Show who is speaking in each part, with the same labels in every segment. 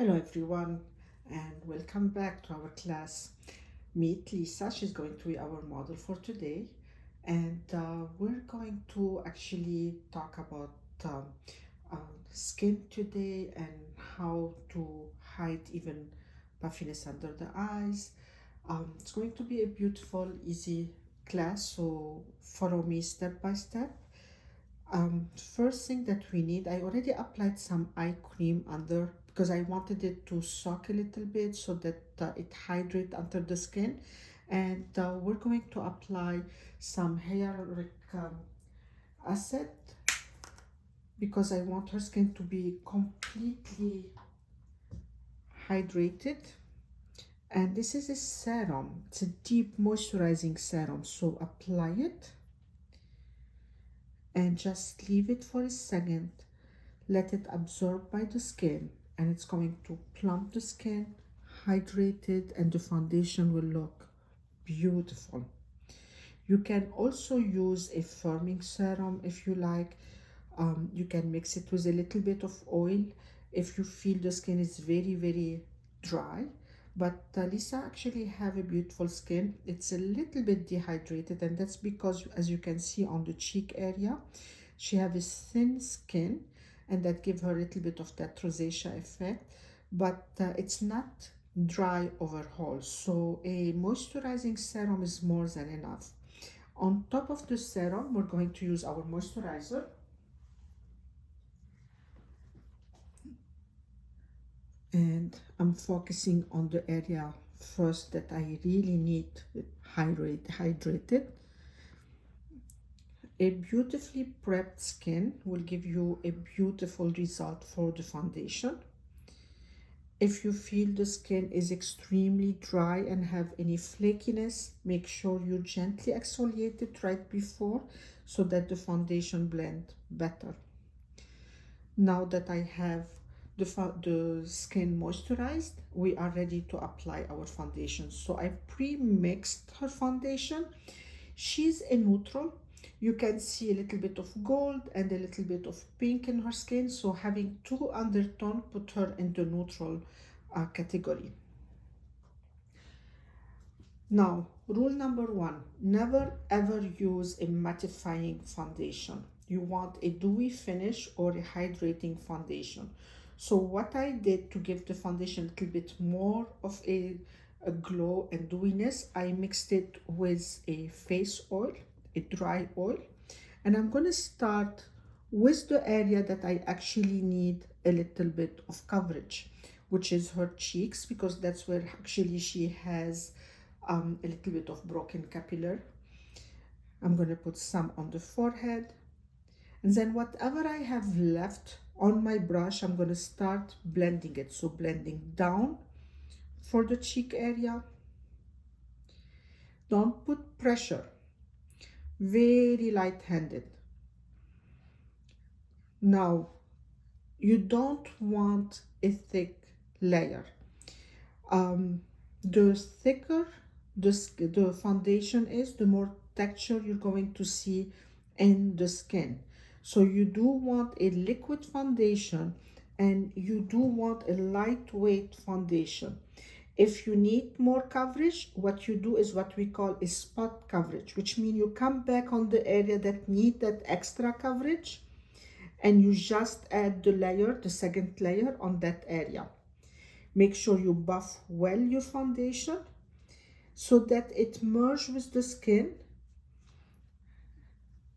Speaker 1: Hello everyone and welcome back to our class. Meet Lisa. She's going to be our model for today, and we're going to actually talk about um, skin today and how to hide even puffiness under the eyes. It's going to be a beautiful, easy class, so follow me step by step. First thing that we need, I already applied some eye cream under because I wanted it to soak a little bit so that it hydrate under the skin. And we're going to apply some hyaluronic acid because I want her skin to be completely hydrated. And this is a serum, it's a deep moisturizing serum, so apply it and just leave it for a second. Let it absorb by the skin, and it's going to plump the skin, hydrated, and the foundation will look beautiful. You can also use a firming serum if you like. You can mix it with a little bit of oil if you feel the skin is very dry. But Lisa actually have a beautiful skin. It's a little bit dehydrated, and that's because, as you can see on the cheek area, she have a thin skin, and that give her a little bit of that rosacea effect, but it's not dry overall. So a moisturizing serum is more than enough. On top of the serum, we're going to use our moisturizer. And I'm focusing on the area first that I really need hydrated. A beautifully prepped skin will give you a beautiful result for the foundation. If you feel the skin is extremely dry and have any flakiness, make sure you gently exfoliate it right before so that the foundation blend better. Now that I have the skin moisturized, we are ready to apply our foundation. So I've pre-mixed her foundation. She's a neutral. You can see a little bit of gold and a little bit of pink in her skin, so having two undertone put her in the neutral category. Now, rule number one, never ever use a mattifying foundation. You want a dewy finish or a hydrating foundation. So what I did to give the foundation a little bit more of a glow and dewiness, I mixed it with a face oil, a dry oil, and I'm going to start with the area that I actually need a little bit of coverage, which is her cheeks, because that's where actually she has a little bit of broken capillary. I'm going to put some on the forehead, and then whatever I have left on my brush, I'm going to start blending it. So blending down for the cheek area. Don't put pressure, very light-handed. Now, you don't want a thick layer. The thicker the foundation is, the more texture you're going to see in the skin. So you do want a liquid foundation, and you do want a lightweight foundation. If you need more coverage, what you do is what we call a spot coverage, which means you come back on the area that need that extra coverage, and you just add the layer, the second layer on that area. Make sure you buff well your foundation so that it merges with the skin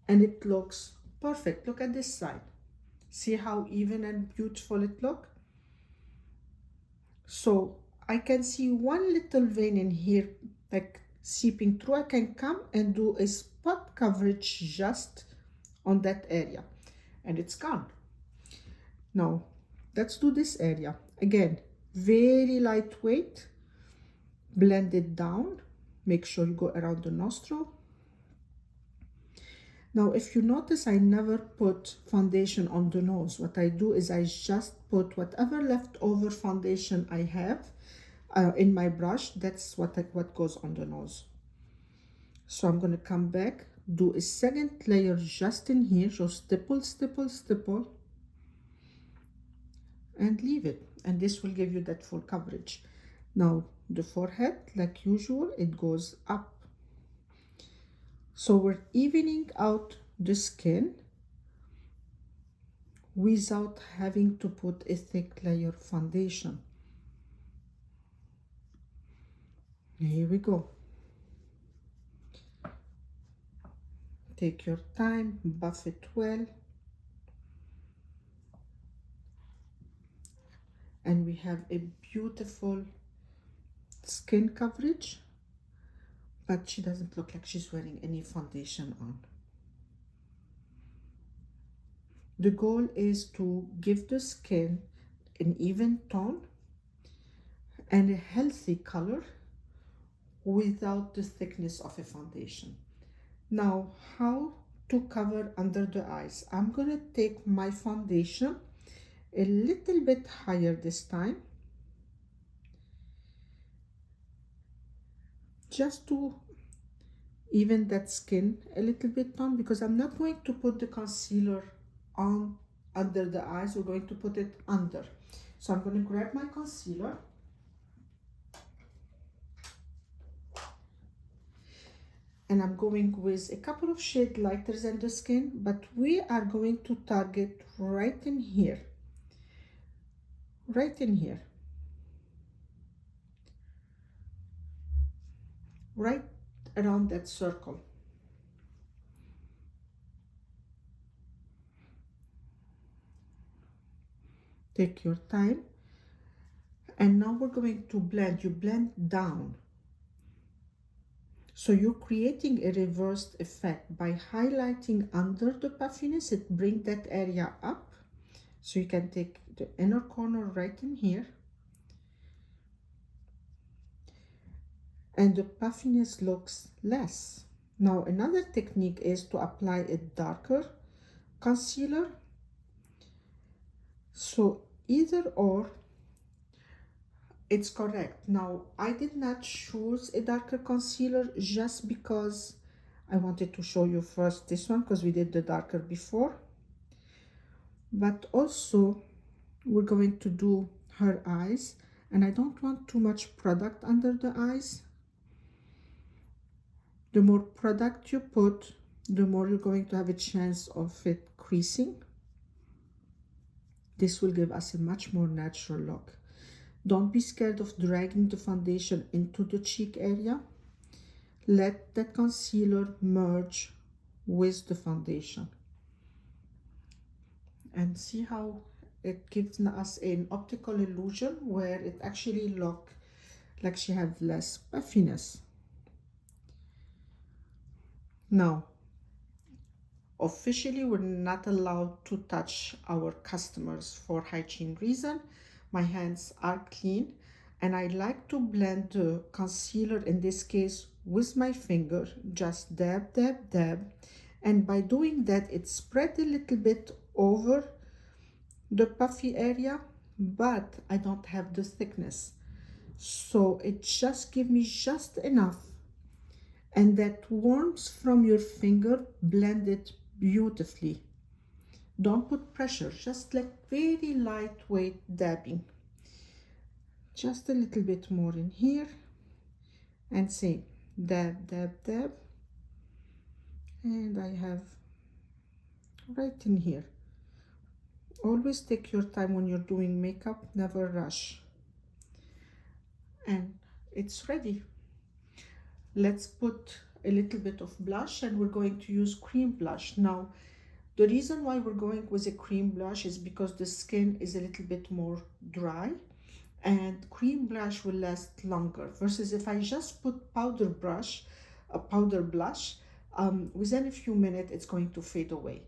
Speaker 1: and it looks perfect. Look at this side. See how even and beautiful it looks? So I can see one little vein in here like seeping through. I can come and do a spot coverage just on that area and it's gone. Now let's do this area again. Very lightweight. Blend it down. Make sure you go around the nostril. Now, if you notice, I never put foundation on the nose. What I do is I just put whatever leftover foundation I have in my brush. That's what goes on the nose. So I'm going to come back, do a second layer just in here. So stipple, stipple, stipple. and leave it, and this will give you that full coverage. Now the forehead, like usual, it goes up. So we're evening out the skin without having to put a thick layer foundation. Here we go. Take your time, buff it well. And we have a beautiful skin coverage, but she doesn't look like she's wearing any foundation on. The goal is to give the skin an even tone and a healthy color without the thickness of a foundation. Now, how to cover under the eyes? I'm gonna take my foundation a little bit higher this time, just to even that skin a little bit on, because I'm not going to put the concealer on under the eyes. We're going to put it under. So I'm going to grab my concealer and I'm going with a couple of shades lighter than the skin, but we are going to target right in here, right in here, right around that circle. Take your time. And now we're going to blend. You blend down. So you're creating a reversed effect by highlighting under the puffiness. It brings that area up. So you can take the inner corner right in here. And the puffiness looks less. Now another technique is to apply a darker concealer. So either or, it's correct. Now I did not choose a darker concealer just because I wanted to show you first this one, because we did the darker before, but also we're going to do her eyes, and I don't want too much product under the eyes. The more product you put, the more you're going to have a chance of it creasing. This will give us a much more natural look. Don't be scared of dragging the foundation into the cheek area. Let that concealer merge with the foundation. And see how it gives us an optical illusion where it actually looks like she has less puffiness. Now, officially, we're not allowed to touch our customers for hygiene reason. My hands are clean, and I like to blend the concealer, in this case with my finger, just dab, dab, dab. And by doing that, it spread a little bit over the puffy area, but I don't have the thickness. So it just gives me just enough. And that warmth from your finger blend it beautifully. Don't put pressure, just like very lightweight dabbing. Just a little bit more in here, and same, dab, dab, dab. And I have right in here. Always take your time when you're doing makeup, never rush. And it's ready. Let's put a little bit of blush, and we're going to use cream blush. Now, the reason why we're going with a cream blush is because the skin is a little bit more dry, and cream blush will last longer, versus if I just put powder blush, within a few minutes it's going to fade away.